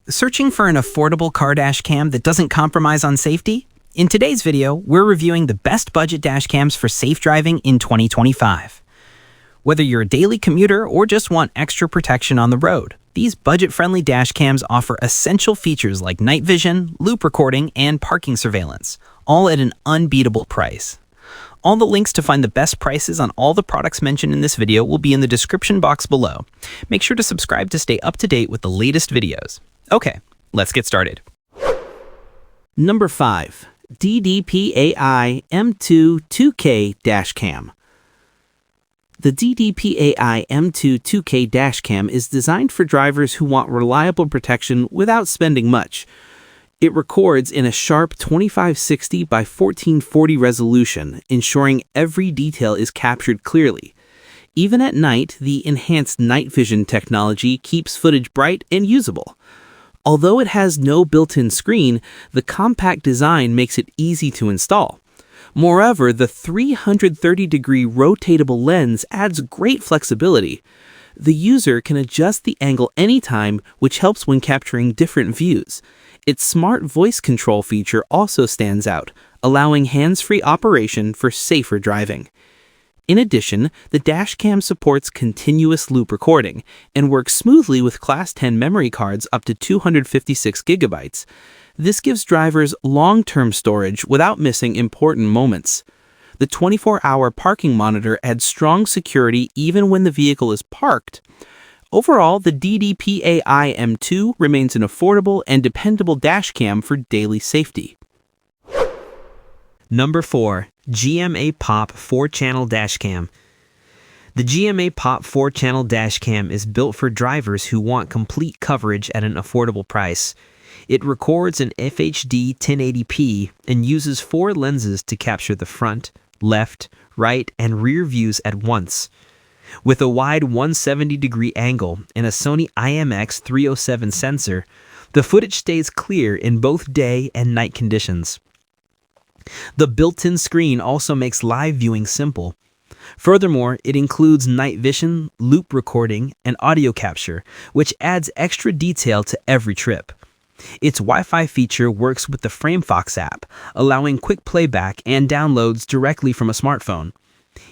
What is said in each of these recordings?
Searching for an affordable car dash cam that doesn't compromise on safety? In today's video, we're reviewing the best budget dash cams for safe driving in 2025. Whether you're a daily commuter or just want extra protection on the road, these budget-friendly dash cams offer essential features like night vision, loop recording, and parking surveillance, all at an unbeatable price. All the links to find the best prices on all the products mentioned in this video will be in the description box below. Make sure to subscribe to stay up to date with the latest videos. Okay, let's get started. Number 5. DDPAI M2 2K Dash Cam. The DDPAI M2 2K Dash Cam is designed for drivers who want reliable protection without spending much. It records in a sharp 2560 by 1440 resolution, ensuring every detail is captured clearly. Even at night, the enhanced night vision technology keeps footage bright and usable. Although it has no built-in screen, the compact design makes it easy to install. Moreover, the 330-degree rotatable lens adds great flexibility. The user can adjust the angle anytime, which helps when capturing different views. Its smart voice control feature also stands out, allowing hands-free operation for safer driving. In addition, the dashcam supports continuous loop recording and works smoothly with Class 10 memory cards up to 256 gigabytes. This gives drivers long-term storage without missing important moments. The 24-hour parking monitor adds strong security even when the vehicle is parked. Overall, the DDPAI M2 remains an affordable and dependable dashcam for daily safety. Number 4. GMAIPOP 4-channel dash cam. The GMAIPOP 4-channel dash cam is built for drivers who want complete coverage at an affordable price. It records in FHD 1080p and uses 4 lenses to capture the front, left, right, and rear views at once. With a wide 170-degree angle and a Sony IMX307 sensor, the footage stays clear in both day and night conditions. The built-in screen also makes live viewing simple. Furthermore, it includes night vision, loop recording, and audio capture, which adds extra detail to every trip. Its Wi-Fi feature works with the FrameFox app, allowing quick playback and downloads directly from a smartphone.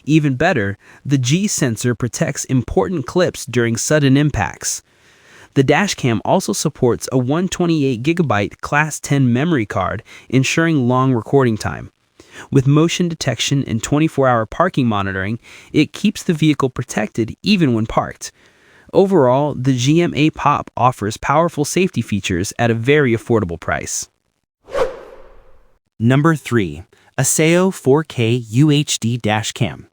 Even better, the G sensor protects important clips during sudden impacts. The dashcam also supports a 128GB Class 10 memory card, ensuring long recording time. With motion detection and 24-hour parking monitoring, it keeps the vehicle protected even when parked. Overall, the GMAIPOP offers powerful safety features at a very affordable price. Number 3. Acceo 4K UHD Dash Cam.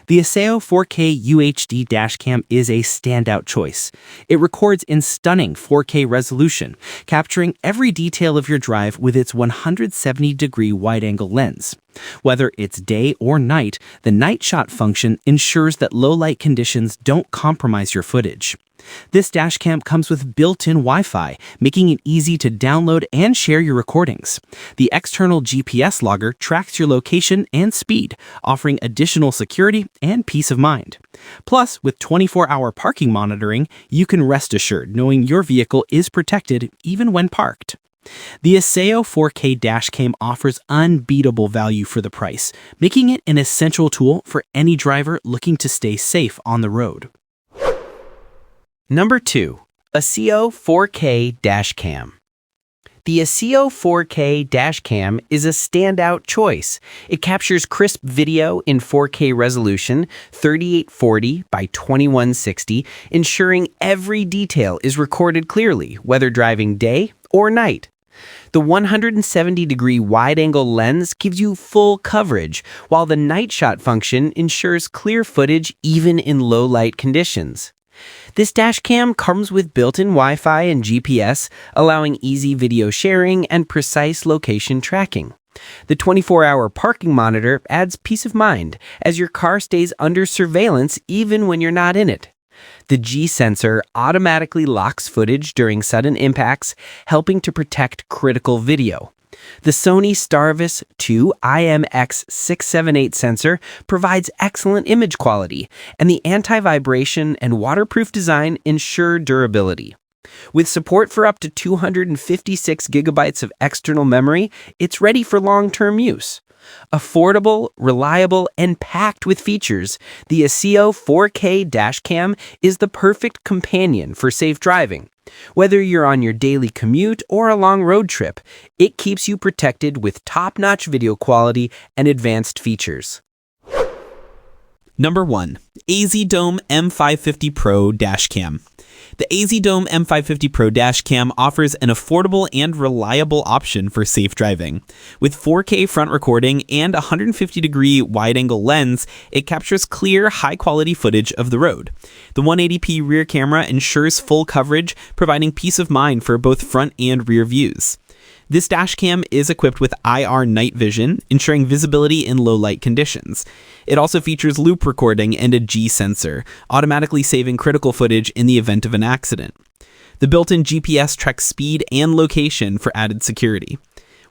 The Acceo 4K UHD Dash Cam is a standout choice. It records in stunning 4K resolution, capturing every detail of your drive with its 170-degree wide-angle lens. Whether it's day or night, the night shot function ensures that low-light conditions don't compromise your footage. This dashcam comes with built-in Wi-Fi, making it easy to download and share your recordings. The external GPS logger tracks your location and speed, offering additional security and peace of mind. Plus, with 24-hour parking monitoring, you can rest assured knowing your vehicle is protected even when parked. The Acceo 4K dashcam offers unbeatable value for the price, making it an essential tool for any driver looking to stay safe on the road. Number 2. Acceo 4K Dash Cam. The Acceo 4K Dash Cam is a standout choice. It captures crisp video in 4K resolution, 3840 by 2160, ensuring every detail is recorded clearly, whether driving day or night. The 170-degree wide-angle lens gives you full coverage, while the night shot function ensures clear footage even in low-light conditions. This dashcam comes with built-in Wi-Fi and GPS, allowing easy video sharing and precise location tracking. The 24-hour parking monitor adds peace of mind, as your car stays under surveillance even when you're not in it. The G sensor automatically locks footage during sudden impacts, helping to protect critical video. The Sony Starvis 2 IMX678 sensor provides excellent image quality, and the anti-vibration and waterproof design ensure durability. With support for up to 256 gigabytes of external memory, it's ready for long-term use. Affordable, reliable, and packed with features, the Acceo 4K Dash Cam is the perfect companion for safe driving. Whether you're on your daily commute or a long road trip, it keeps you protected with top-notch video quality and advanced features. Number 1. AZDOME M550 Pro Dash Cam. The AZDOME M550 Pro Dash Cam offers an affordable and reliable option for safe driving. With 4K front recording and a 150-degree wide-angle lens, it captures clear, high-quality footage of the road. The 180p rear camera ensures full coverage, providing peace of mind for both front and rear views. This dash cam is equipped with IR night vision, ensuring visibility in low light conditions. It also features loop recording and a G sensor, automatically saving critical footage in the event of an accident. The built-in GPS tracks speed and location for added security.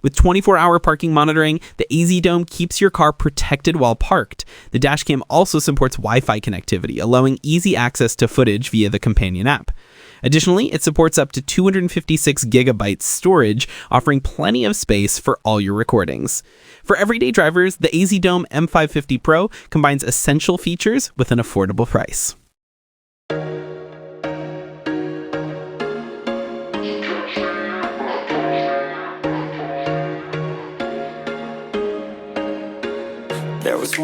With 24-hour parking monitoring, the AZDOME keeps your car protected while parked. The dashcam also supports Wi-Fi connectivity, allowing easy access to footage via the companion app. Additionally, it supports up to 256 gigabytes storage, offering plenty of space for all your recordings. For everyday drivers, the AZDOME M550 Pro combines essential features with an affordable price.